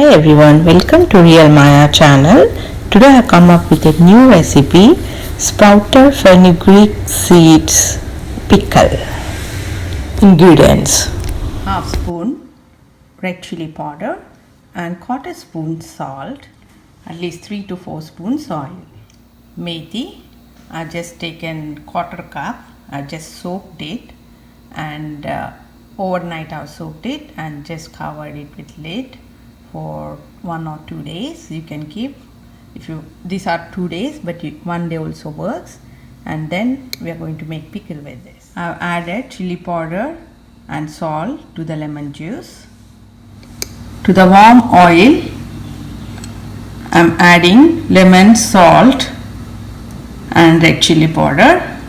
Hi everyone, welcome to Real Maya channel. Today I come up with a new recipe, Sprouted Fenugreek seeds pickle. Ingredients: half spoon red chili powder and quarter spoon salt, at least 3 to 4 spoons oil. Methi, I just taken quarter cup. I just soaked it and overnight I soaked it and just covered it with lid for 1 or 2 days. You can keep, if you, these are 2 days, but one day also works. And then we are going to make pickle with this. I've added chili powder and salt to the lemon juice. To the warm oil, I'm adding lemon, salt and red chili powder.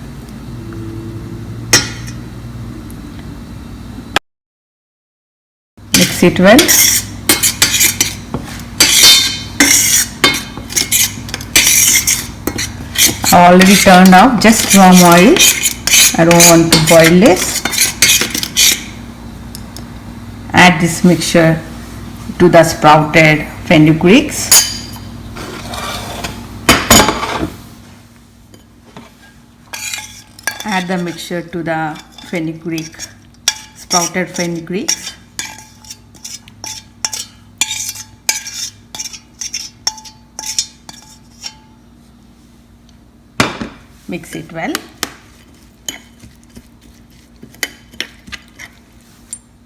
Mix it well. I already turned off, just warm oil. I don't want to boil this. Add this mixture to the sprouted fenugreeks. Add the mixture to the sprouted fenugreeks. Mix it well.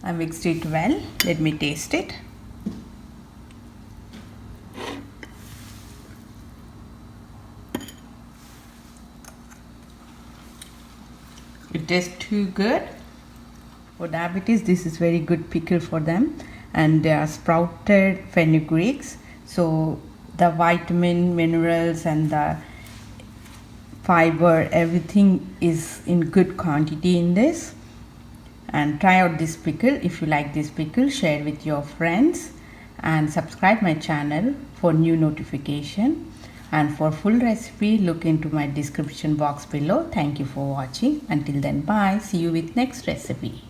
I mixed it well. Let me taste it. It tastes too good. For diabetes, this is very good pickle for them. And they are sprouted fenugreeks, so the vitamin, minerals and the fiber, everything is in good quantity in this. And try out this pickle. If you like this pickle, share with your friends and subscribe my channel for new notification. And for full recipe, look into my description box below. Thank you for watching. Until then, bye. See you with next recipe.